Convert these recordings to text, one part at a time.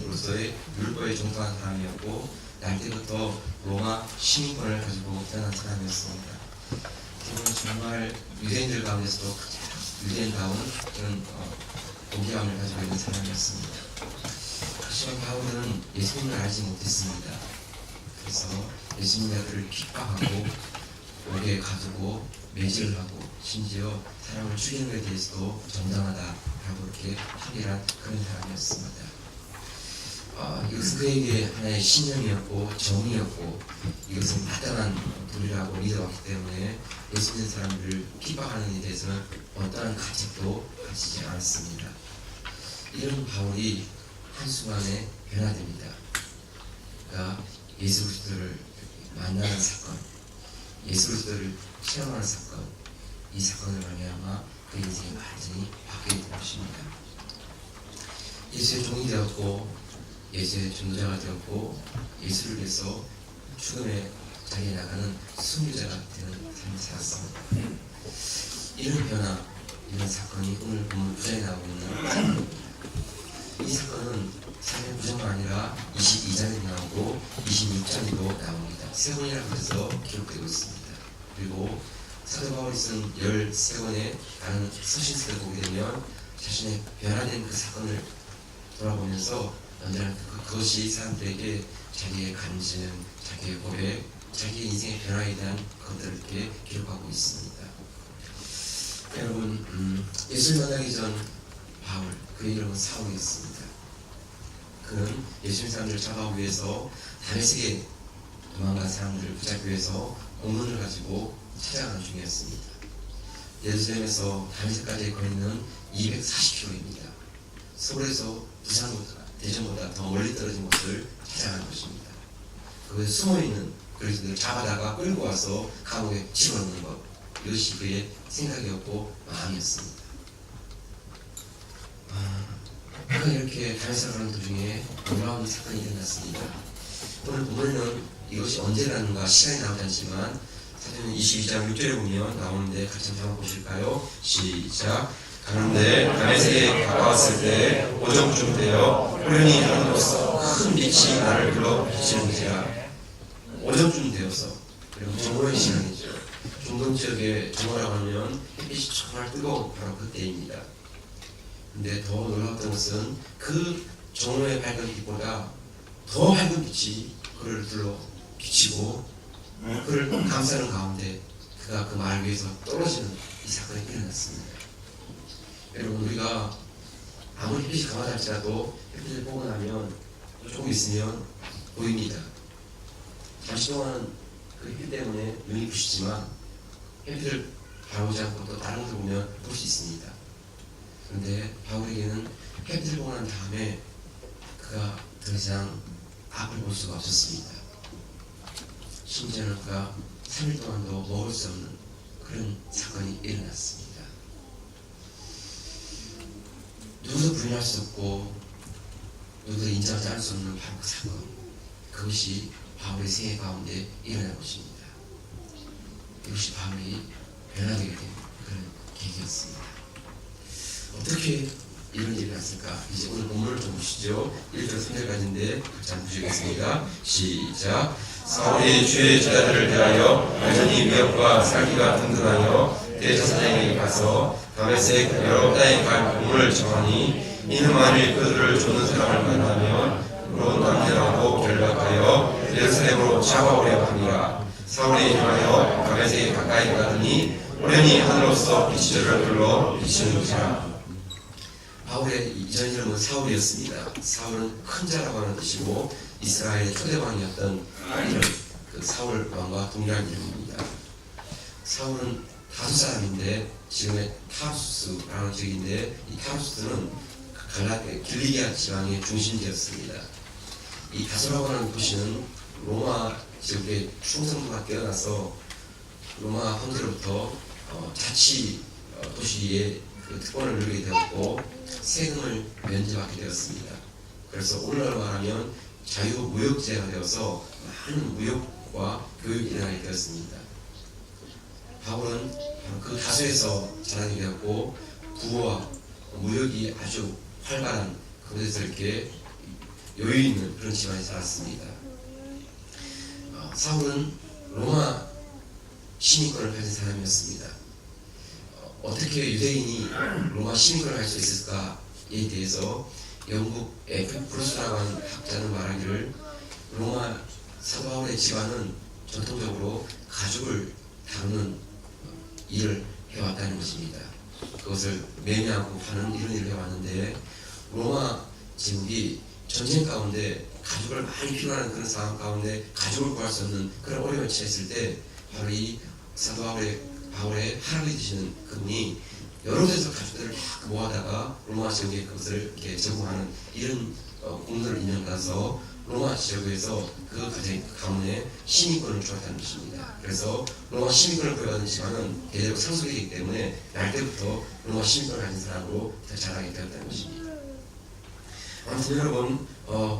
그리스도로서의 율법에 종도한 사람이었고 날 때부터 로마 시민권을 가지고 태어난 사람이었습니다. 그는 정말 유대인들 가운데서도 가장 유대인다운 그런 고귀함을 가지고 있는 사람이었습니다. 하지만 바울은 예수님을 알지 못했습니다. 그래서 예수님의 그를 핍박하고 옥에 가두고 매질을 하고 심지어 사람을 죽이는 것에 대해서도 정당하다라고 이렇게 항의한 그런 사람이었습니다. 이것은 그에게 하나의 신념이었고 정의였고 이것은 마땅한 도리라고 믿어왔기 때문에 예수 믿는 사람들을 핍박하는 데 대해서는 어떠한 가책도 가지지 않았습니다. 이런 바울이 한순간에 변화됩니다. 그러니까 예수 그리스도를 만나는 사건, 예수 그리스도를 체험하는 사건, 이 사건을 말미암아 그 인생이 완전히 바뀌게 된 것입니다. 예수의 종이 되었고 예수의 전도자가 되었고 예수를 위해서 죽음의 자리에 나가는 순교자가 되는 삶을 살았습니다. 이런 변화, 이런 사건이 오늘 본문 9장에 나오고 있는 사건입니다. 이 사건은 3장 9장만 아니라 22장에도 나오고 26장에도 나옵니다. 세 번이라고 해서 기록되고 있습니다. 그리고 사도 바울이 쓴 13권의 다른 서신서를 보게 되면 자신의 변화된 그 사건을 돌아보면서 언제나 그것이 사람들에게 자기의 간증, 자기의 고백, 자기의 인생의 변화에 대한 것들을 이렇게 기록하고 있습니다. 여러분, 예수를 만나기 전 바울, 그의 이름은 사울이었습니다. 그는 예수님 사람들을 잡아오기 위해서 다메섹에 도망간 사람들을 붙잡기 위해서 공문을 가지고 찾아가는 중이었습니다. 예루살렘에서 다메섹까지의 거리는 240km입니다. 서울에서 부산보다 대전보다 더 멀리 떨어진 곳을 찾아가는 것입니다. 그곳에 숨어있는 그리스도를 잡아다가 끌고 와서 감옥에 집어넣는 것, 이것이 그의 생각이었고 마음이었습니다. 그가 이렇게 다메섹을 가는 도중에 놀라운 사건이 일어났습니다. 오늘 본문에는 이것이 언제 일어났는가 시간이 나오지 않지만 사도행전 22장 6절에 보면 나오는데 같이 한번 보실까요? 시작. 가는데 다메섹에 가까웠을 때 오정쯤 되어 호련히 하늘로서 큰 빛이 나를 불러 비치는지라. 오정쯤 되어서, 그리고 정오의 시간이죠. 중동 지역에 정오라고 하면 햇빛이 정말 뜨거운 바로 그때입니다. 근데 더 놀라웠던 것은 그 정오의 밝은 빛보다 더 밝은 빛이 그를 둘러 비치고 그를 감싸는 가운데 그가 그 말 위에서 떨어지는 이 사건이 일어났습니다. 여러분, 우리가 아무리 햇빛이 강하다 할지라도 햇빛을 보고 나면 조금 있으면 보입니다. 잠시 동안은 그 햇빛 때문에 눈이 부시지만 햇빛을 바라보지 않고 또 다른 곳을 보면 볼 수 있습니다. 그런데 바울에게는 햇빛을 보고 난 다음에 그가 더 이상 앞을 볼 수가 없었습니다. 심지어는 그가 3일 동안도 먹을 수 없는 그런 사건이 일어났습니다. 누구도 부인할 수 없고 누구도 인정하지 않을 수 없는 바로 그 사건, 그것이 바울의 생애 가운데 일어난 것입니다. 이것이 바울이 변하게 된 그런 계기였습니다. 어떻게 이런 일이 났을까? 이제 오늘 본문을 좀 보시죠. 1절 3절까지인데 같이 한번 보시겠습니다. 시작. 사울이 주의 제자들을 대하여 여전히 미역과 살기가 든든하여 대제사장에게 가서 다메섹 여러 땅에 갈 공을 정하니 이는 만일 그들을 쫓는 사람을 만나면 로 남겨라고 결박하여 예루살렘으로 잡아오려 함이라. 사울이 일어나여 다메섹에 가까이 가더니 호련히 하늘로서 빛이 저를 불러 비치는지라. 바울의 이전 이름은 사울이었습니다. 사울은 큰 자라고 하는 뜻이고 이스라엘의 초대왕이었던 이름, 그 사울 왕과 동일한 이름입니다. 사울은 다수 사람인데 지금의 타르수스라는 지역인데 이 타르수스는 길리기아 지방의 중심지였습니다. 이 다소라고 하는 도시는 로마 지역의 충성도가 깨어나서 로마 황제로부터 자치 도시의 그 특권을 누리게 되었고 세금을 면제받게 되었습니다. 그래서 오늘날로 말하면 자유무역제가 되어서 많은 무역과 교육이 일어나게 되었습니다. 바울은 그 다수에서 자라게 되었고 부와 무역이 아주 활발한 그곳에서 이렇게 여유 있는 그런 집안에 살았습니다. 사울은 로마 시민권을 가진 사람이었습니다. 어떻게 유대인이 로마 시민권을 갈 수 있을까에 대해서 영국의 브루스라고 하는 학자는 말하기를 로마 사도 바울의 집안은 전통적으로 가죽을 다루는 일을 해왔다는 것입니다. 그것을 매매하고 파는 이런 일을 해왔는데 로마 제국이 전쟁 가운데 가죽을 많이 필요하는 그런 상황 가운데 가죽을 구할 수 없는 그런 어려움에 처했을 때 바로 이 사도 바울의 하락이 되시는 그분이 여러 데서 가죽들을 막 모아다가 로마 지역에 그것을 이렇게 제공하는 이런 공로를 인정받아서 로마 지역에서 그 가문에 시민권을 주었다는 것입니다. 그래서 로마 시민권을 부여받은 집안은 대대로 상속이기 때문에 날 때부터 로마 시민권을 가진 사람으로 더 자라게 되었다는 것입니다. 아무튼 여러분,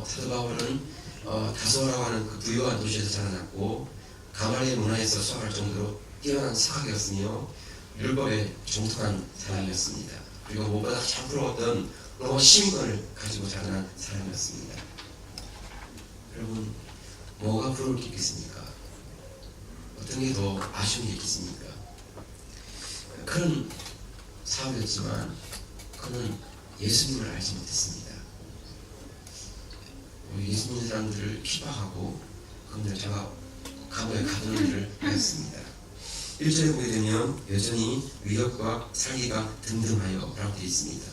사도 바울은 다소라고 하는 그 부유한 도시에서 자라났고 가말리엘 문화에서 수학할 정도로 뛰어난 사학이었으며 율법에 종특한 사람이었습니다. 그리고 무엇보다 가장 부러웠던 로마 시민권을 가지고 자라난 사람이었습니다. 여러분, 뭐가 부러울 게 있겠습니까? 어떤 게 더 아쉬운 게 있겠습니까? 그런 사업이었지만 그는 예수님을 알지 못했습니다. 예수 믿는 사람들을 핍박하고 그분들 제가 감옥에 가두는 일을 하였습니다. 1절에 보게 되면 여전히 위협과 살기가 등등하여 라고 되어 있습니다.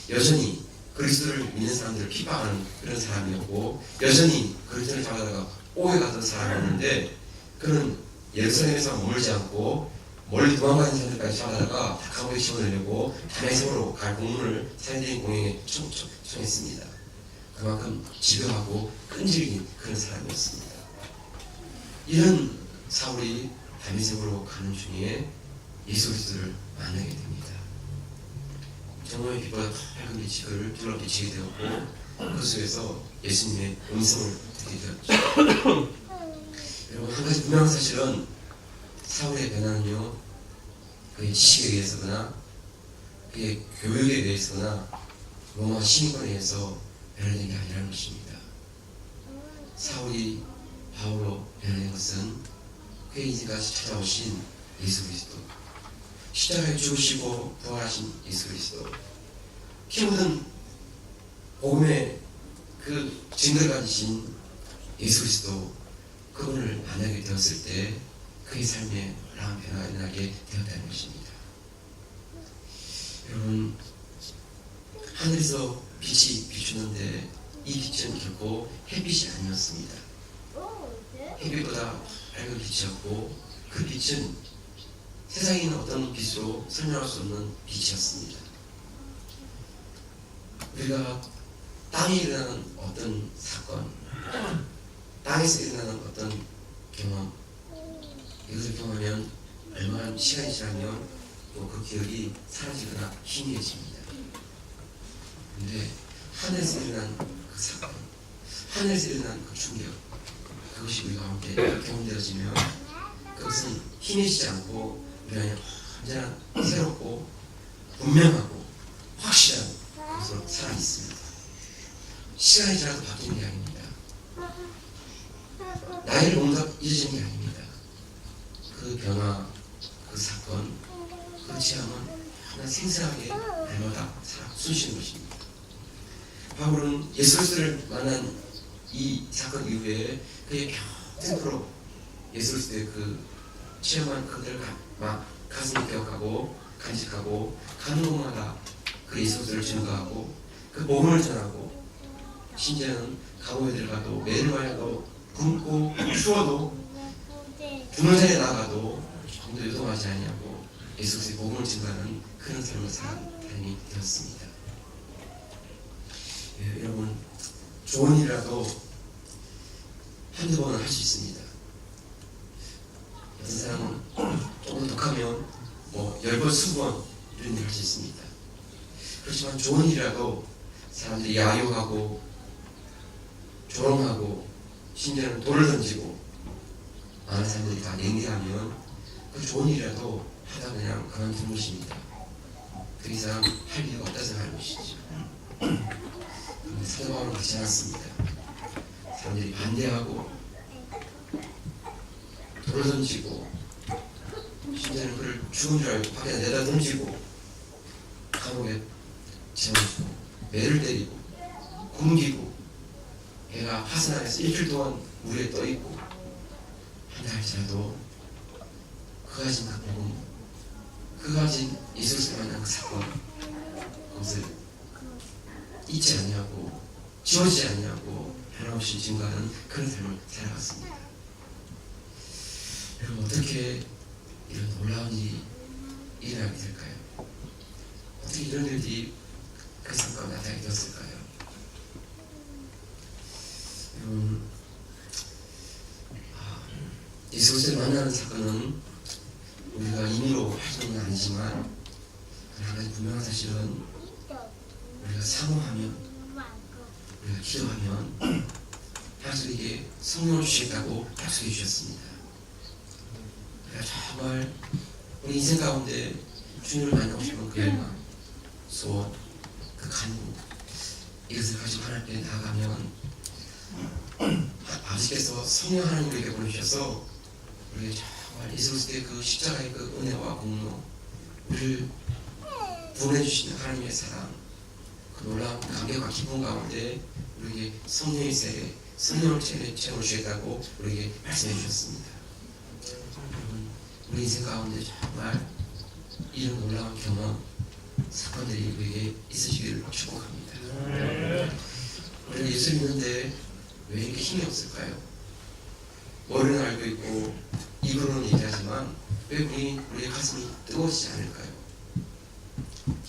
여전히 그리스도를 믿는 사람들을 핍박하는 그런 사람이었고 여전히 그리스도를 잡아다가 오해가던 사람이었는데 그는 예루살렘에서 머물지 않고 멀리 도망가는 사람들까지 잡아다가 다 감옥에 집어넣으려고 다메섹으로 갈 공문을 사내들인 공회에 청했습니다. 그만큼 집요하고 끈질긴 그런 사람이었습니다. 이런 사울이 다메섹으로 가는 중에 예수 그리스도를 만나게 됩니다. 정오의 빛보다 밝은 빛이 그를 둘러비치게 되었고 그 속에서 예수님의 음성을 듣게 되었죠. 여러분, 한 가지 분명한 사실은 사울의 변화는요 그의 지식에 의해서거나 그의 교육에 의해서거나 로마 시민권에 의해서 변화된 게 아니라는 것입니다. 사울이 바울로 변화된 것은 그의 인생까지 찾아오신 예수 그리스도, 십자가에 죽으시고 부활하신 예수 그리스도, 피 묻은 복음의 그 증거를 가지신 예수 그리스도, 그분을 만나게 되었을 때 그의 삶에 놀라운 변화가 일어나게 되었다는 것입니다. 여러분, 하늘에서 빛이 비추는데 이 빛은 결코 햇빛이 아니었습니다. 햇빛보다 밝은 빛이었고 그 빛은 세상에 있는 어떤 빛으로 설명할 수 없는 빛이었습니다. 우리가 땅에 일어나는 어떤 사건, 땅에서 일어나는 어떤 경험, 이것을 경험하면 얼마나 시간이 지나면 또 그 기억이 사라지거나 희미해집니다. 그런데 하늘에서 일어난 그 사건, 하늘에서 일어난 그 충격, 그것이 우리 가운데 경험되어지면 그것은 희미해지지 않고 우리 안에 언제나 새롭고 분명하고 확실한 것으로 살아있습니다. 시간이 지나도 바뀌는 게 아닙니다. 나이를 먹는다고 잊어지는 게 아닙니다. 그 변화, 그 사건, 그 체험은 하나 생생하게 날마다 숨쉬는 것입니다. 바울은 예수 그리스도를 만난 이 사건 이후에 그의 평생토록 예수 그리스도의 그 체험한 그들을 가슴에 기억하고 간직하고 가는 곳마다 그 예수 그리스도를 증거하고 그 복음을 전하고 심지어는 감옥에 들어가도 매를 맞아도 굶고 추워도 죽는 자리에 나가도 조금도 요동하지 아니하고 예수 그리스도의 복음을 증거하는 그런 삶을 사는 삶이 되었습니다. 여러분, 좋은 일이라도 한두 번은 할 수 있습니다. 어떤 사람은 조금 더 독하면 10번, 20번 이런 일을 할 수 있습니다. 그렇지만 좋은 일이라도 사람들이 야유하고 조롱하고 심지어는 돌을 던지고 많은 사람들이 다 냉대하면 그 좋은 일이라도 하다 그냥 그만둔 것입니다. 그 이상 할 일이 없다 생각하는 것이죠. 그런데 사도 바울은 그렇지 않았습니다. 사람들이 반대하고 돌을 던지고 심지어는 그를 죽은 줄 알고 밖에 내다 던지고 감옥에 재워주고 매를 때리고 굶기고 애가 화산 안에서 일주일 동안 물에 떠있고 한 달 지나도 그가 가진 그 복음, 그가 가진 예수를 만난 그 사건, 그것을 잊지 않냐고 지워지지 않냐고 변함없이 증거하는 그런 삶을 살아갔습니다. 여러분, 어떻게 이런 놀라운 일이 일어나게 될까요? 어떻게 이런 일들이 그 삶 가운데 나타나게 되었을까요? 여러분, 예수 그리스도를 만나는 사건은 우리가 임의로 할 수는 아니지만 한 가지 분명한 사실은 우리가 사모하면, 우리가 기도하면 하나님께 성령을 주시겠다고 약속해 주셨습니다. 우리가 정말 우리 인생 가운데 주님을 만나고 싶은 그 열망, 소원, 그 간구, 이것을 가지고 하나님께 나아가면 아버지께서 성령 하나님에게 보내주셔서 우리가 정말 예수 그리스도의 그 십자가의 그 은혜와 공로, 우리를 구원해 주시는 하나님의 사랑, 그 놀라운 감격과 기쁨 가운데 우리에게 성령의 세례, 성령을 채워 주겠다고 우리에게 말씀해 주셨습니다. 우리 인생 가운데 정말 이런 놀라운 경험, 사건들이 우리에게 있으시기를 축복합니다. 우리가 예수 믿는데 왜 이렇게 힘이 없을까요? 머리는 알고 있고 입으로는 얘기하지만 왜 우리의 가슴이 뜨거워지지 않을까요?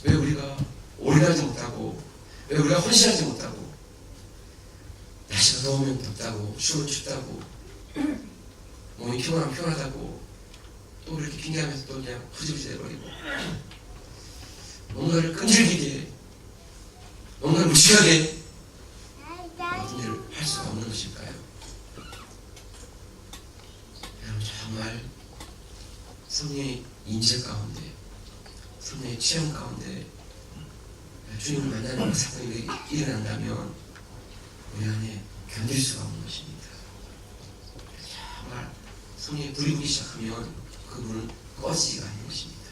왜 우리가 오래가지 못하고, 왜 우리가 헌신하지 못하고, 날씨가 더우면 덥다고, 추우면 춥다고, 몸이 피곤하면 피곤하다고, 또 이렇게 핑계하면서 또 그냥 흐지부지 해버리고, 뭔가를 끈질기게, 뭔가를 무식하게 어떤 일을 할 수가 없는 것일까요? 여러분, 정말 성령의 임재 가운데, 성령의 취향 가운데 주님을 만나는 그 사건이 일어난다면 우리 안에 견딜 수가 없는 것입니다. 정말 성령이 불이 붙기 시작하면 그 불은 꺼지지가 않는 것입니다.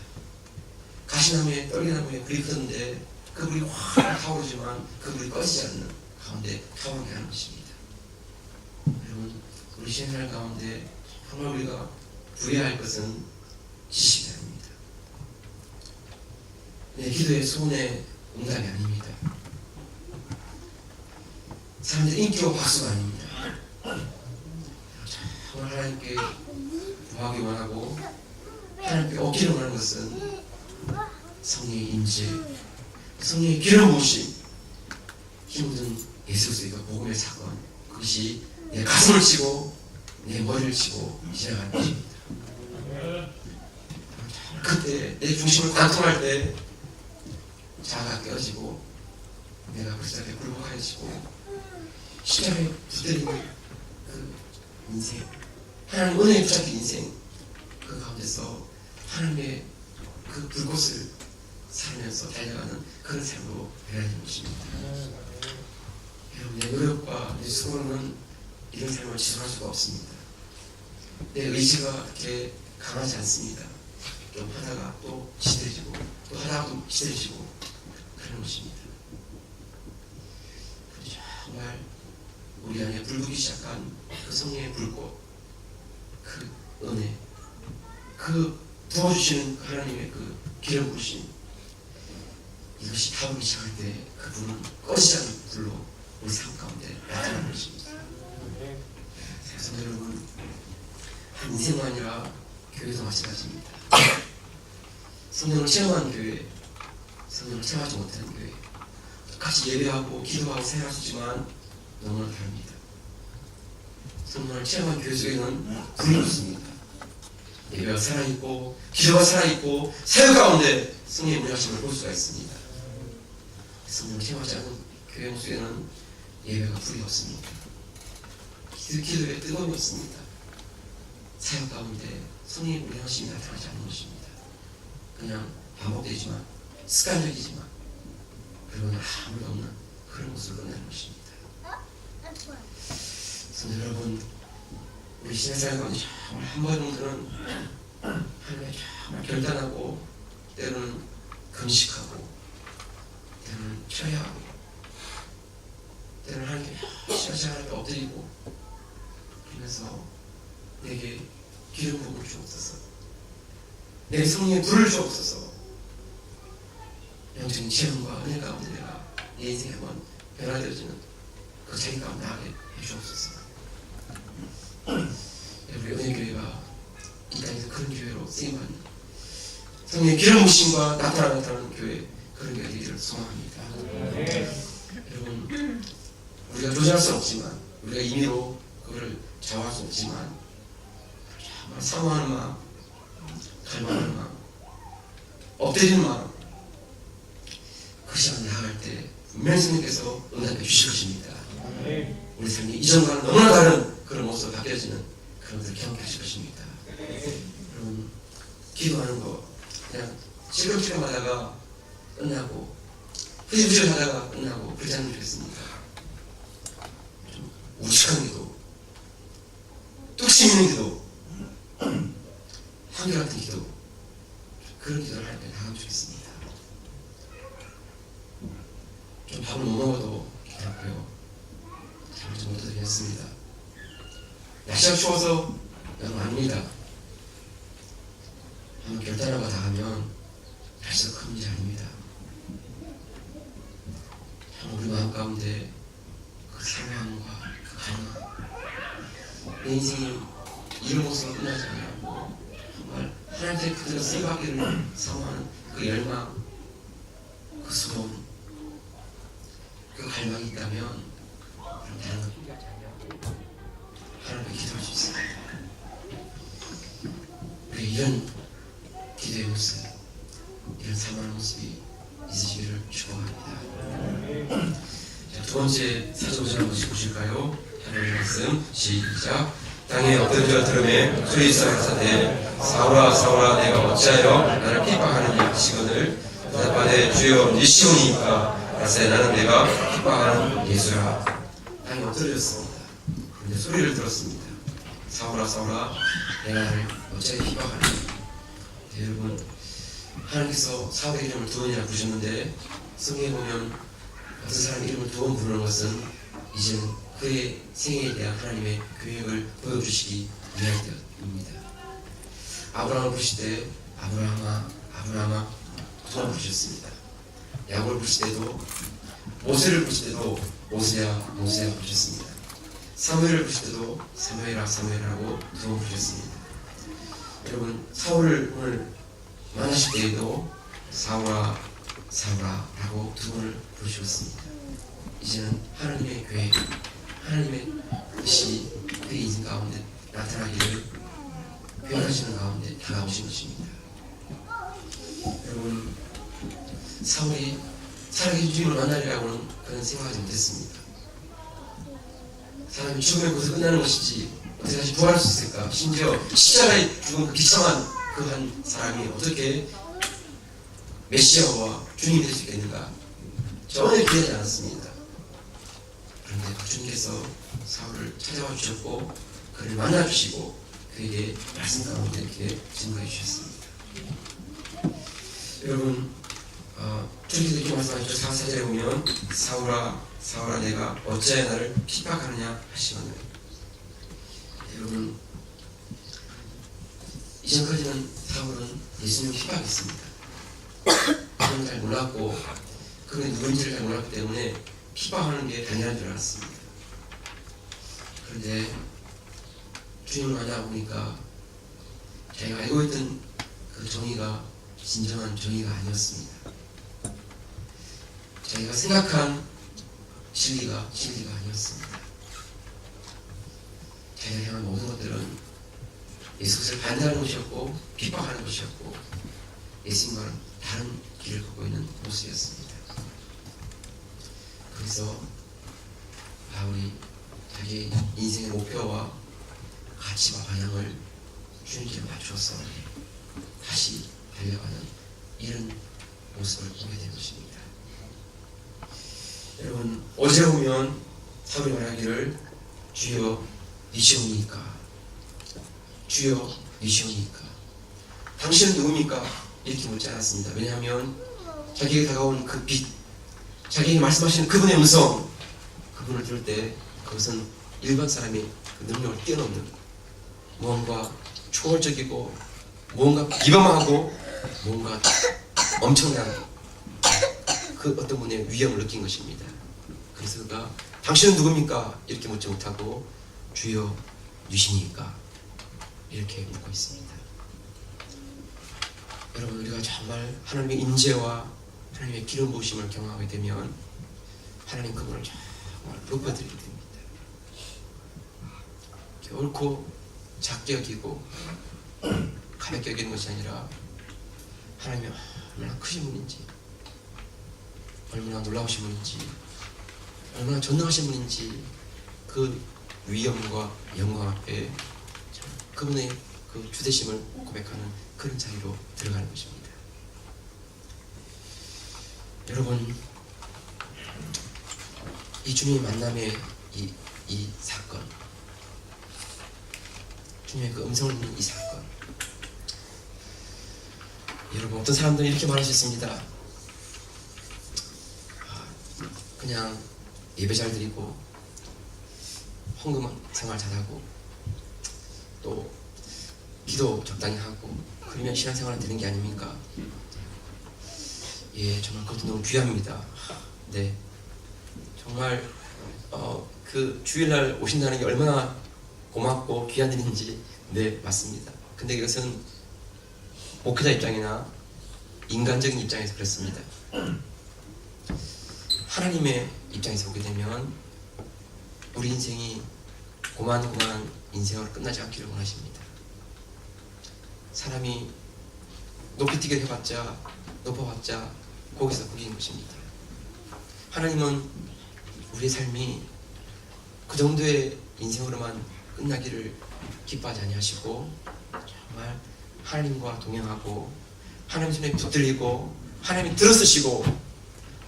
가시나무에 떨기나무에 불이 끄는데 그 불이 확 타오르지만 그 불이 꺼지지 않는 가운데 타오르게 하는 것입니다. 여러분, 우리 신앙생활 가운데 정말 우리가 부여해야 할 것은 지식이 아닙니다. 내 기도의 소원의 응답이 아닙니다. 사람들의 인기와 박수가 아닙니다. 정말 하나님께 구하기 원하고 하나님께 얻기를 원하는 것은 성령의 임재, 성령의 기름 부으심, 힘든 예수 그리스도의 복음의 사건, 그것이 내 가슴을 치고 내 머리를 치고 지나가는 것입니다. 그때 내 중심을 관통할 때 자아가 깨어지고 내가 그리스도께 굴복해지고 십자가에 붙들리는 그 인생, 하나님 은혜에 붙잡힌 인생, 그 가운데서 하나님의 그 불꽃을 살면서 달려가는 그런 삶으로 변하는 것입니다. 여러분, 내 노력과 내 수고로는 이런 삶을 지속할 수가 없습니다. 내 의지가 그렇게 강하지 않습니다. 좀 하다가 또 시들해지고 또 하다가 또 시들해지고 그런 것입니다. 정말 우리 안에 불붙기 시작한 그 성령의 불꽃, 그 은혜, 그 부어주시는 하나님의 그 기름 부으심, 이것이 타오르기 시작할 때 그 불은 꺼지지 않는 불로 우리 삶 가운데 나타나는 것입니다. 성도 여러분, 한 인생만 아니라 교회도 마찬가지입니다. 성령을 체험한 교회, 성령을 체험하지 못하는 교회, 같이 예배하고 기도하고 생각할 수 있지만 너무나 다릅니다. 성령을 체험한 교회 속에는 불이 없습니다. 예배가 살아있고 기도가 살아있고 사역 가운데 성령의 무장심을 볼 수가 있습니다. 성령을 체험하지 않은 교회 속에는 예배가 불이 없습니다. 기도에 뜨거움이 없습니다. 사역 가운데 성령의 무장심이 나타나지 않는 것입니다. 그냥 반복되지만 습관적이지만 그러나 아무도 없는 그런 모습을 끝내는 것입니다. 성도 여러분, 우리 신앙생활 가운데 정말 한 번 정도는 하나님의 정말 결단하고 때로는 금식하고 때로는 철야하고 때로는 하나님께 시간씩 하나님께 엎드리고 그러면서 내게 기름 부음을 주옵소서, 내게 성령의 불을 주옵소서, 영적인 체험과 은혜 가운데 내가 내 인생에 한번 변화되어지는 그 자리 가운데 나가게 해주옵소서. 우리 은혜교회가 이 땅에서 그런 교회로 쓰임받는 성령의 기름 부으심과 나타나는 교회, 그런 교회가 되기를 소망합니다. 여러분, 우리가 조절할 수는 없지만, 우리가 임의로 그거를 좌우할 수 없지만, 정말 사모하는 마음, 갈망하는 마음, 엎드리는 마음, 그 시간 나아갈 때 분명히 성령께서 응답해 주실 것입니다. 우리 삶이 이전과는 너무나 다른 그런 모습으로 바뀌어지는 그런 것을 경험해 하실 것입니다. 여러분, 기도하는 거 그냥 실금치금 하다가 끝나고 흐지부지 하다가 끝나고 그렇지 않으면 좋겠습니다. 좀 우직한 기도, 뚝심 있는 기도, 한결같은 기도, 그런 기도를 할 때 나가면 좋겠습니다. 좀 밥을 못 먹어도 기도하고요, 잠을 좀 못 드리겠습니다. 날씨가 추워서 여러분 아닙니다. 한번 결단하고 나가면 날씨가 큰 문제 아닙니다. 우리 마음 가운데 그 사랑함과 그 갈망, 내 인생이 이런 모습으로 끝나지 않고 정말 하나님께 그대로 쓰임받기를 사모하는 그 열망, 그 소원, 그 갈망이 있다면 그럼 다른 건 필요하지 않냐고 하나님께 기도할 수 있습니다. 우리 이런 기도의 모습, 이런 사모하는 모습이 있으시기를 축복합니다. 자, 두 번째 사도전 한번 보실까요? 하나님의 말씀 시작. 땅에 엎드려 들음에 소리 있어 가사대 사울아 사울아 내가 어찌하여 나를 핍박하느냐 하시거늘 대답하되 주여 니시오니까 가사대 나는 내가 핍박하는 예수라. 땅에 엎드려졌습니다. 그런데 소리를 들었습니다. 사울아 사울아 내가 나를 어찌하여 핍박하느냐. 여러분, 하나님께서 사울의 이름을 두 번이나 부르셨는데 성경에 보면 어떤 사람 이름을 두 번 부르는 것은 이제는 그의 생애에 대한 하나님의 계획을 보여주시기 위할 때입니다. 아브라함을 부르실 때 아브라함아 아브라함아 두 번 부르셨습니다. 야곱을 부르실 때도, 모세를 부르실 때도 모세야 모세야 부르셨습니다. 사무엘을 부르실 때도 사무엘아 사무엘이라고 두 번 부르셨습니다. 여러분, 사울을 오늘 만나실 때에도 사울아 사울아 라고 두 번을 부르셨습니다. 이제는 하나님의 계획, 하나님의 뜻이 그의 인생 가운데 나타나기를 표현하시는 가운데 다가오신 것입니다. 여러분, 사울이 살아계신 주님을 만나리라고는 그런 생각하지 못했습니다. 사람이 죽음의 곳에 끝나는 것이지 어떻게 다시 부활할 수 있을까? 심지어 십자가에 죽은 그 비참한 그 한 사람이 어떻게 메시아와 주님이 될 수 있겠는가? 전혀 기대하지 않았습니다. 그런데 그 주님께서 사울을 찾아와 주셨고 그를 만나 주시고 그에게 말씀 가운데 이렇게 증거해 주셨습니다. 여러분, 주님께서 이렇게 말씀하셨죠. 4절에 보면 사울아 사울아 내가 어찌하여 나를 핍박하느냐 하시거늘. 여러분, 이전까지는 사울은 예수님을 핍박했습니다. 그건 잘 몰랐고 그는 누군지를 잘 몰랐기 때문에 핍박하는 게 당연한 줄 알았습니다. 그런데 주님을 만나보니까 자기가 알고 있던 그 정의가 진정한 정의가 아니었습니다. 자기가 생각한 진리가 아니었습니다. 자기가 향한 모든 것들은 예수 그리스도를 반대하는 것이었고 핍박하는 것이었고 예수님과는 다른 길을 걷고 있는 모습이었습니다. 그래서 바울이 자기 인생의 목표와 가치와 방향을 주님께 맞추어서 다시 달려가는 이런 모습을 보게 된 것입니다. 여러분, 어제 보면 사울이 말하기를 주여 니시오니까, 주여 니시오니까. 당신은 누굽니까? 이렇게 묻지 않았습니다. 왜냐하면 자기에게 다가온 그 빛, 자기에게 말씀하시는 그분의 음성, 그분을 들을 때 그것은 일반 사람의 그 능력을 뛰어넘는 무언가 초월적이고 무언가 비범하고 무언가 엄청난 그 어떤 분의 위엄을 느낀 것입니다. 그래서 그가 당신은 누굽니까? 이렇게 묻지 못하고 주여 누시니까 이렇게 묻고 있습니다. 여러분, 우리가 정말 하나님의 임재와 하나님의 기름 부으심을 경험하게 되면 하나님 그분을 정말 높여드리게 됩니다. 결코 작게 여기고 가볍게 여기는 것이 아니라 하나님이 얼마나 크신 분인지, 얼마나 놀라우신 분인지, 얼마나 전능하신 분인지 그 위엄과 영광 앞에 그분의 그 주대심을 고백하는 그런 자리로 들어가는 것입니다. 여러분, 이 주님의 만남의 이 사건, 주님의 그 음성을 듣는 이 사건, 여러분, 어떤 사람들은 이렇게 말할 수 있습니다. 그냥 예배 잘 드리고 헌금 생활 잘하고 또 기도 적당히 하고 그러면 신앙생활은 되는 게 아닙니까? 예, 정말 그것도 너무 귀합니다. 네, 정말 그 주일날 오신다는 게 얼마나 고맙고 귀한 일인지, 네, 맞습니다. 근데 이것은 목회자 입장이나 인간적인 입장에서 그렇습니다. 하나님의 입장에서 보게 되면 우리 인생이 고만고만한 인생으로 끝나지 않기를 원하십니다. 사람이 높이뛰기를 해봤자 높아봤자 거기서 거기인 것입니다. 하나님은 우리의 삶이 그 정도의 인생으로만 끝나기를 기뻐하지 아니하시고 정말 하나님과 동행하고 하나님 손에 붙들리고 하나님이 들어쓰시고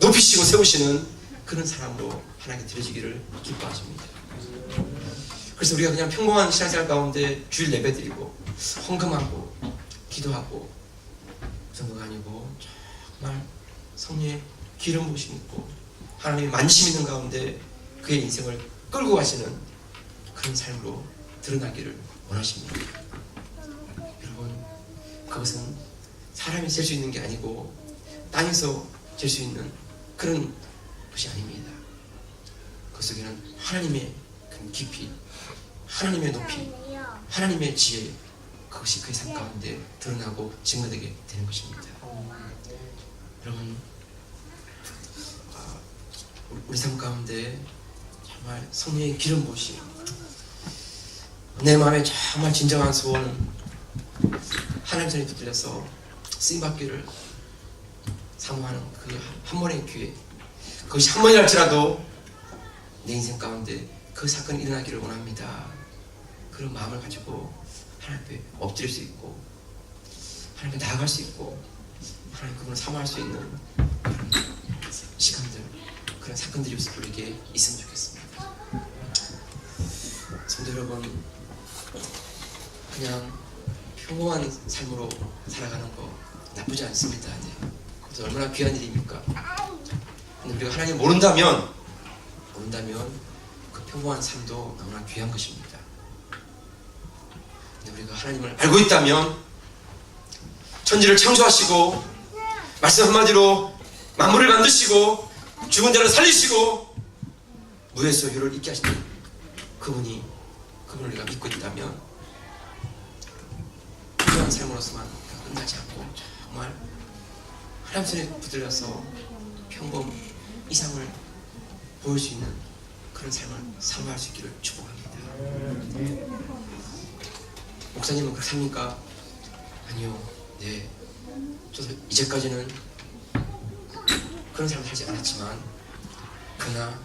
높이시고 세우시는 그런 사람으로 하나님께 드려지기를 기뻐하십니다. 그래서 우리가 그냥 평범한 신앙생활 가운데 주일 예배드리고 헌금하고 기도하고 그 정도가 아니고 정말 성령의 기름 부으심 있고 하나님의 만심 있는 가운데 그의 인생을 끌고 가시는 그런 삶으로 드러나기를 원하십니다. 여러분, 그것은 사람이 잴 수 있는 게 아니고 땅에서 잴 수 있는 그런 것이 아닙니다. 그 속에는 하나님의 그 깊이, 하나님의 높이, 하나님의 지혜, 그것이 그의 삶 가운데 드러나고 증거되게 되는 것입니다. 여러분, 우리 삶 가운데 정말 성령의 기름 부으심, 내 마음에 정말 진정한 소원은 하나님 손에 붙들려서 쓰임받기를 사모하는 그 한 번의 기회, 그것이 한 번이랄지라도 내 인생 가운데 그 사건이 일어나기를 원합니다. 그런 마음을 가지고 하나님 앞에 엎드릴 수 있고 하나님께 나아갈 수 있고 하나님 그분을 사모할 수 있는 그런 시간들, 그런 사건들이 우리에게 있으면 좋겠습니다. 성도 여러분, 그냥 평범한 삶으로 살아가는 거 나쁘지 않습니다. 네. 그래서 얼마나 귀한 일입니까? 근데 우리가 하나님 모른다면 그 평범한 삶도 너무나 귀한 것입니다. 근데 우리가 하나님을 알고 있다면 천지를 창조하시고 말씀 한마디로 만물을 만드시고 죽은 자를 살리시고 무에서 유를 있게 하시는 그분을 우리가 믿고 있다면 그런 삶으로서만 끝나지 않고 정말 하나님 손에 붙들려서 평범 이상을 보일 수 있는 그런 삶을 사모할 수 있기를 축복합니다. 목사님은 그렇게 삽니까? 아니요. 네, 저도 이제까지는 그런 삶을 살지 않았지만 그러나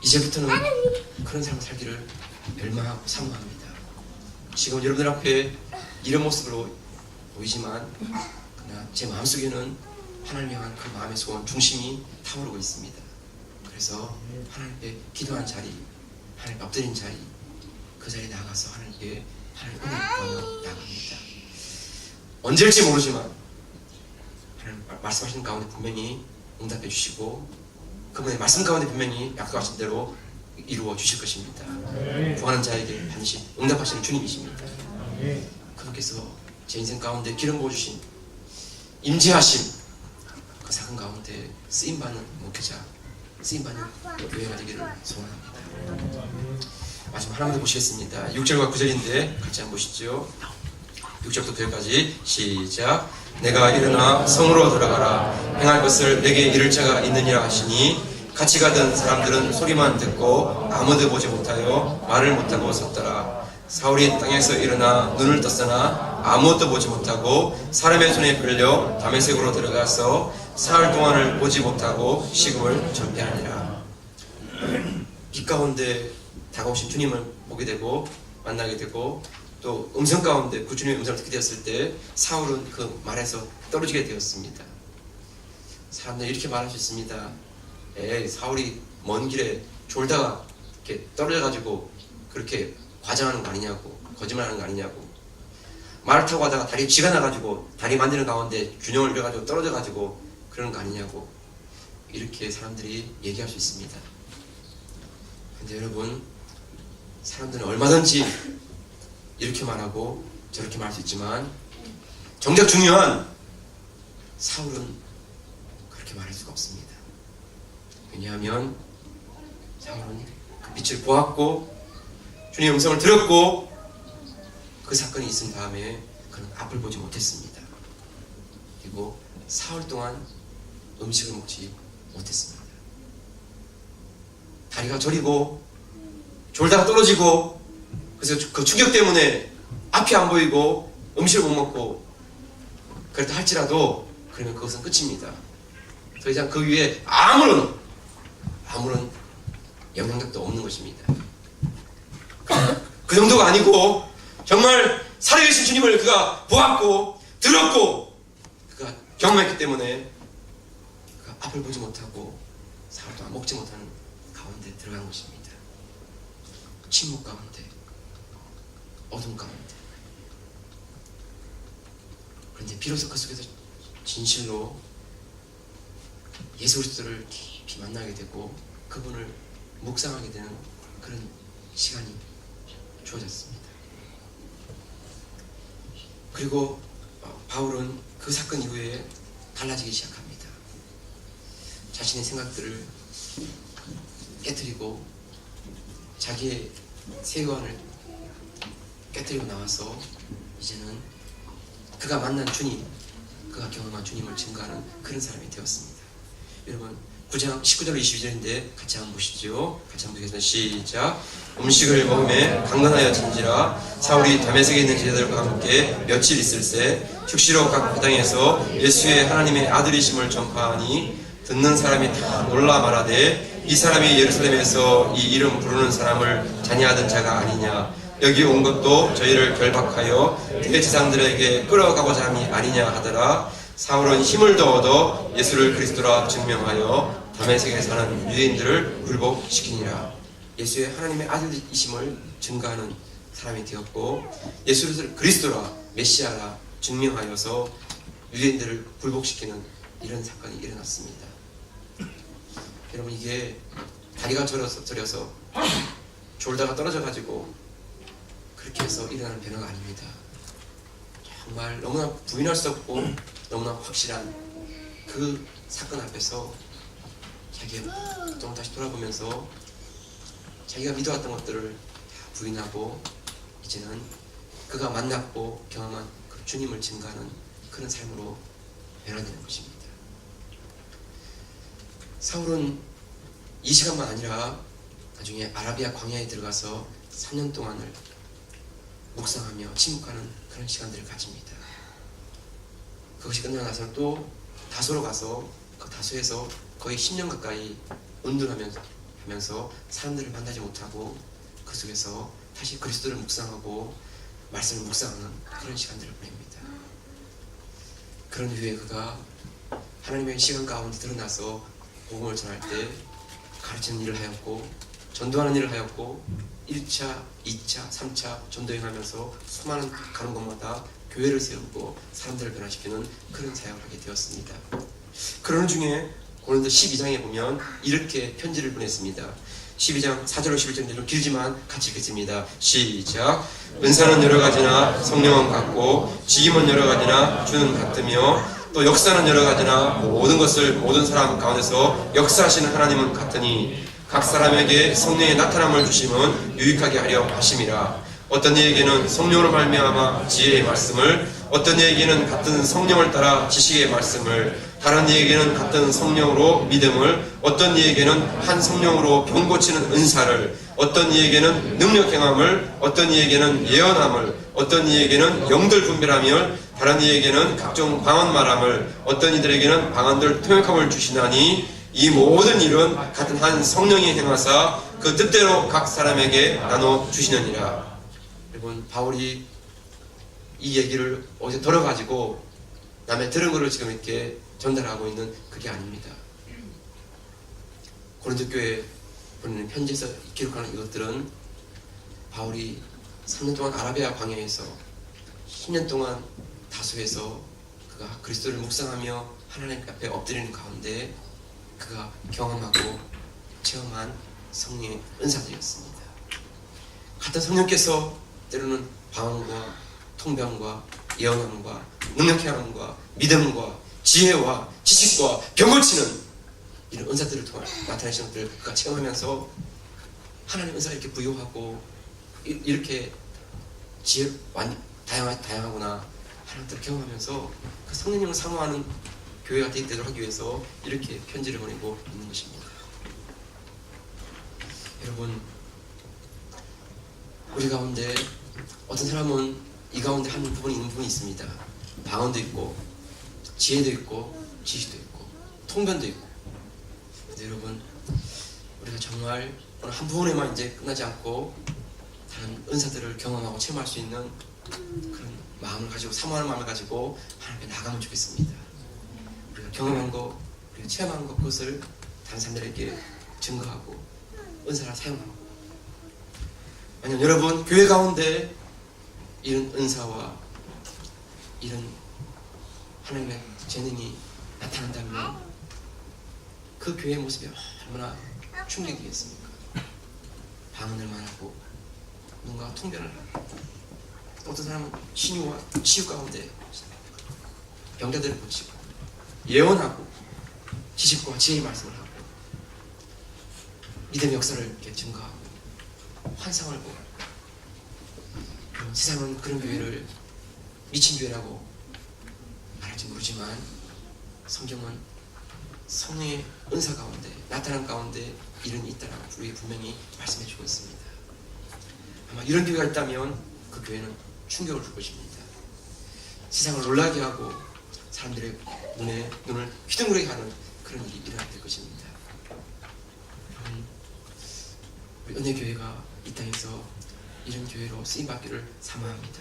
이제부터는 그런 삶을 살기를 열망하고 사모합니다. 지금 여러분들 앞에 이런 모습으로 보이지만 그러나 제 마음속에는 하나님을 향한 그 마음의 소원 중심이 타오르고 있습니다. 그래서 하나님께 기도하는 자리, 하나님 엎드린 자리, 그 자리에 나가서 하나님께 하나님 은혜를 구하며 나갑니다. 언제일지 모르지만 하나님 말씀하시는 가운데 분명히 응답해 주시고 그분의 말씀 가운데 분명히 약속하신 대로 이루어 주실 것입니다. 구하는 자에게 반드시 응답하시는 주님이십니다. 그분께서 제 인생 가운데 기름 부어주신 임재하심, 그 사건 가운데 쓰임받는 목회자, 쓰임받는 교회가 되기를 소원합니다. 마지막 하나만 더 보시겠습니다. 6절과 9절인데 같이 한번 보시죠. 6절부터 9절까지 시작. 내가 일어나 성으로 들어가라. 행할 것을 내게 이를 자가 있느니라 하시니 같이 가던 사람들은 소리만 듣고 아무도 보지 못하여 말을 못하고 섰더라. 사울이 땅에서 일어나 눈을 떴으나 아무것도 보지 못하고 사람의 손에 끌려 다메섹으로 들어가서 사흘 동안을 보지 못하고 식음을 전폐하니라. 빛 가운데 다가오신 주님을 보게 되고 만나게 되고 또 음성 가운데 그 주님의 음성을 듣게 되었을 때 사울은 그 말에서 떨어지게 되었습니다. 사람들이 이렇게 말할 수 있습니다. 사울이 먼 길에 졸다가 이렇게 떨어져가지고 그렇게 과장하는 거 아니냐고, 거짓말하는 거 아니냐고, 말을 타고 가다가 다리 쥐가 나가지고 다리 만드는 가운데 균형을 잃어가지고 떨어져가지고 그러는 거 아니냐고 이렇게 사람들이 얘기할 수 있습니다. 근데 여러분, 사람들은 얼마든지 이렇게 말하고 저렇게 말할 수 있지만 정작 중요한 사울은 그렇게 말할 수가 없습니다. 왜냐하면 사울은 그 빛을 보았고 주님의 음성을 들었고 그 사건이 있은 다음에 그는 앞을 보지 못했습니다. 그리고 사흘 동안 음식을 먹지 못했습니다. 다리가 저리고 졸다가 떨어지고 그래서 그 충격 때문에 앞이 안 보이고 음식을 못 먹고 그렇다 할지라도 그러면 그것은 끝입니다. 더 이상 그 위에 아무런 영향력도 없는 것입니다. 그 정도가 아니고 정말 살아계신 주님을 그가 보았고 들었고 그가 경험했기 때문에 그가 앞을 보지 못하고 사흘 동안 먹지 못하는 가운데 들어간 것입니다. 침묵 가운데, 어둠 가운데. 그런데 비로소 그 속에서 진실로 예수 그리스도를 깊이 만나게 되고 그분을 묵상하게 되는 그런 시간이 주어졌습니다. 그리고 바울은 그 사건 이후에 달라지기 시작합니다. 자신의 생각들을 깨뜨리고 자기의 세관을 깨뜨리고 나와서 이제는 그가 만난 주님, 그가 경험한 주님을 증거하는 그런 사람이 되었습니다. 여러분 9장 19절 22절인데 같이 한번 보시죠. 같이 한번 보겠습니다. 시작. 음식을 먹음에 강건하여진지라 사울이 다메섹에 있는 제자들과 함께 며칠 있을새 축시로 각 회당에서 예수의 하나님의 아들이심을 전파하니 듣는 사람이 다 놀라 말하되 이 사람이 예루살렘에서 이 이름 부르는 사람을 자녀하던 자가 아니냐, 여기 온 것도 저희를 결박하여 대제사장들에게 끌어가고자 함이 아니냐 하더라. 사울은 힘을 더 얻어 예수를 그리스도라 증명하여 다메섹에 사는 유대인들을 굴복시키니라. 예수의 하나님의 아들이심을 증거하는 사람이 되었고 예수를 그리스도라 메시아라 증명하여서 유대인들을 굴복시키는 이런 사건이 일어났습니다. 여러분 이게 다리가 저려서 졸다가 떨어져가지고 그렇게 해서 일어나는 변화가 아닙니다. 정말 너무나 부인할 수 없고 너무나 확실한 그 사건 앞에서 자기가 좀 다시 돌아보면서 자기가 믿어왔던 것들을 다 부인하고 이제는 그가 만났고 경험한 그 주님을 증거하는 그런 삶으로 변화되는 것입니다. 사울은 이 시간만 아니라 나중에 아라비아 광야에 들어가서 3년 동안을 묵상하며 침묵하는 그런 시간들을 가집니다. 그것이 끝나고 나서는 또 다소로 가서 그 다소에서 거의 10년 가까이 운동하면서 사람들을 만나지 못하고 그 속에서 다시 그리스도를 묵상하고 말씀을 묵상하는 그런 시간들을 보냅니다. 그런 후에 그가 하나님의 시간 가운데 드러나서 복음을 전할 때 가르치는 일을 하였고 전도하는 일을 하였고 1차, 2차, 3차 전도행하면서 수많은 가는 곳마다 교회를 세우고 사람들을 변화시키는 그런 사역을 하게 되었습니다. 그런 중에 고린도 12장에 보면 이렇게 편지를 보냈습니다. 12장 4절로 11절인데 좀 길지만 같이 읽겠습니다. 시작. 은사는 여러 가지나 성령은 같고 직임은 여러 가지나 주는 같으며 또 역사는 여러 가지나 모든 것을 모든 사람 가운데서 역사하시는 하나님은 같으니 각 사람에게 성령의 나타남을 주심은 유익하게 하려 하심이라. 어떤 이에게는 성령으로 말미암아 지혜의 말씀을, 어떤 이에게는 같은 성령을 따라 지식의 말씀을, 다른 이에게는 같은 성령으로 믿음을, 어떤 이에게는 한 성령으로 병 고치는 은사를, 어떤 이에게는 능력 행함을, 어떤 이에게는 예언함을, 어떤 이에게는 영들 분별함을, 다른 이에게는 각종 방언 말함을, 어떤 이들에게는 방언들 통역함을 주시나니 이 모든 일은 같은 한 성령이 행하사 그 뜻대로 각 사람에게 나눠 주시느니라. 여러분, 바울이 이 얘기를 어디서 들어가지고 남의 들은 거를 지금 이렇게 전달하고 있는 그게 아닙니다. 고린도 교회에 보내는 편지에서 기록하는 이것들은 바울이 3년 동안 아라비아 광야에서 10년 동안 다소에서 그가 그리스도를 묵상하며 하나님 앞에 엎드리는 가운데 그가 경험하고 체험한 성령의 은사들이었습니다. 같은 성령께서 때로는 방언과 통변과 예언함과 능력행함과 믿음과 지혜와 지식과 병 고치는 이런 은사들을 통해 나타내시는 것들을 그가 체험하면서 하나님 은사를 이렇게 부여하고 이렇게 지혜 다양하구나 하는 것들을 경험하면서 그 성령님을 사모하는 교회가 되도록 하기 위해서 이렇게 편지를 보내고 있는 것입니다. 여러분, 우리 가운데 어떤 사람은 이 가운데 한 부분이 있는 부분이 있습니다. 방언도 있고 지혜도 있고 지식도 있고 통변도 있고. 그런데 여러분, 우리가 정말 어느 한 부분에만 이제 끝나지 않고 다른 은사들을 경험하고 체험할 수 있는 그런 마음을 가지고, 사모하는 마음을 가지고 하나님께 나가면 좋겠습니다. 우리가 경험한 거, 우리가 체험한 것, 그것을 다른 사람들에게 증거하고 은사를 사용하고. 만약 여러분 교회 가운데 이런 은사와 이런 하나님의 재능이 나타난다면 그 교회의 모습이 얼마나 충격이겠습니까? 방언을만 하고 누군가 통변을 하고, 어떤 사람은 신유와 치유 가운데 병자들을 고치고 예언하고 지식과 지혜의 말씀을 하고 믿음의 역사를 이렇게 증거하고 환상을 보고. 세상은 그런 교회를 미친 교회라고 말할지 모르지만 성경은 성령의 은사 가운데 나타난 가운데 이런 있다라고 우리에게 분명히 말씀해 주고 있습니다. 아마 이런 교회가 있다면 그 교회는 충격을 줄 것입니다. 세상을 놀라게 하고 사람들의 눈을 휘둥그레게 하는 그런 일이 일어나게 될 것입니다. 우리 은혜교회가 이 땅에서 이런 교회로 쓰임받기를 사모합니다.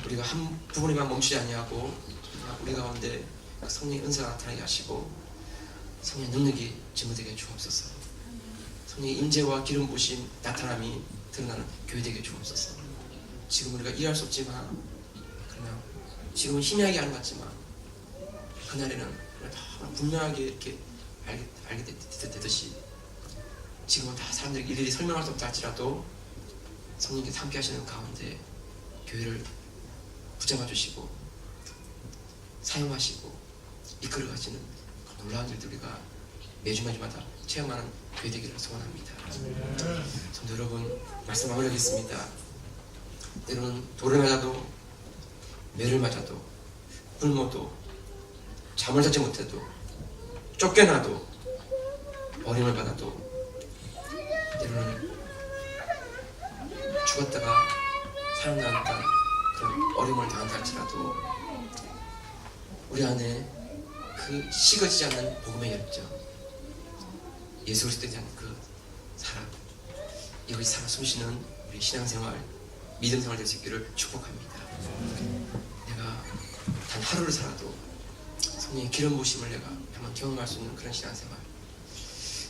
우리가 한 부분에만 멈추지 아니하고 우리 가운데 성령의 은사가 나타나게 하시고 성령의 능력이 증거되게 주옵소서. 성령의 임재와 기름 부으심 나타남이 드러나는 교회 되게 주옵소서. 지금 우리가 이해할 수 없지만, 그러나 지금은 희미하게 하는 것 같지만 그날에는 다 분명하게 이렇게 알게 되듯이 지금은 다 사람들이 일일이 설명할 수 없다 할지라도 성령께서 함께 하시는 가운데 교회를 붙잡아 주시고 사용하시고 이끌어 가시는 놀라운 일들 우리가 매주마다 체험하는 교회 되기를 소원합니다. 성도 여러분, 말씀 마무리하겠습니다. 때로는 돌을 맞아도 매를 맞아도 굶어도 잠을 자지 못해도 쫓겨나도 어려움을 받아도 때로는 죽었다가 살아난다 그런 어려움을 당한다 할지라도 우리 안에 그 식어지지 않는 복음의 열정, 예수 그리스도에 대한 그 사랑, 이것이 살아 숨쉬는 우리 신앙생활, 믿음생활 될 수 있기를 축복합니다. 내가 단 하루를 살아도 성령의 기름 부으심을 내가 한번 경험할 수 있는 그런 신앙생활,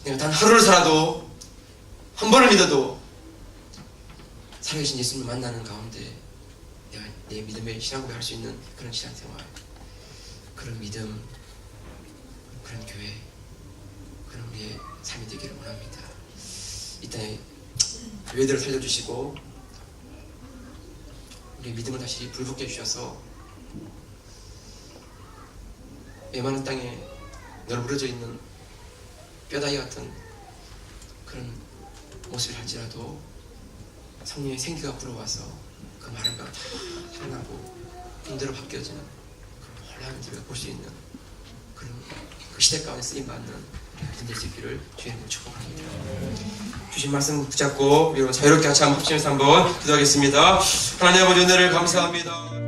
내가 단 하루를 살아도 한 번을 믿어도 살아계신 예수님을 만나는 가운데 내가 내 믿음의 신앙고백 할 수 있는 그런 신앙생활, 그런 믿음, 그런 교회, 그런 우리의 삶이 되기를 원합니다. 이 땅에 교회들을 살려주시고 우리 믿음을 다시 불붙게 해주셔서 메마른 땅에 널브러져 있는 뼈다귀 같은 그런 모습을 할지라도 성령의 생기가 불어와서 그 마른 뼈가 다 살아나고 힘들어 바뀌어지는 그런 혼란을 우리가 볼 수 있는 그런 그 시대 가운데 쓰임받는 믿음 될 수 있기를 주님으로 축복합니다. 주신 말씀 붙잡고 여러분 자유롭게 같이 한번 합심해서 한번 기도하겠습니다. 하나님 아버지 은혜를 감사합니다.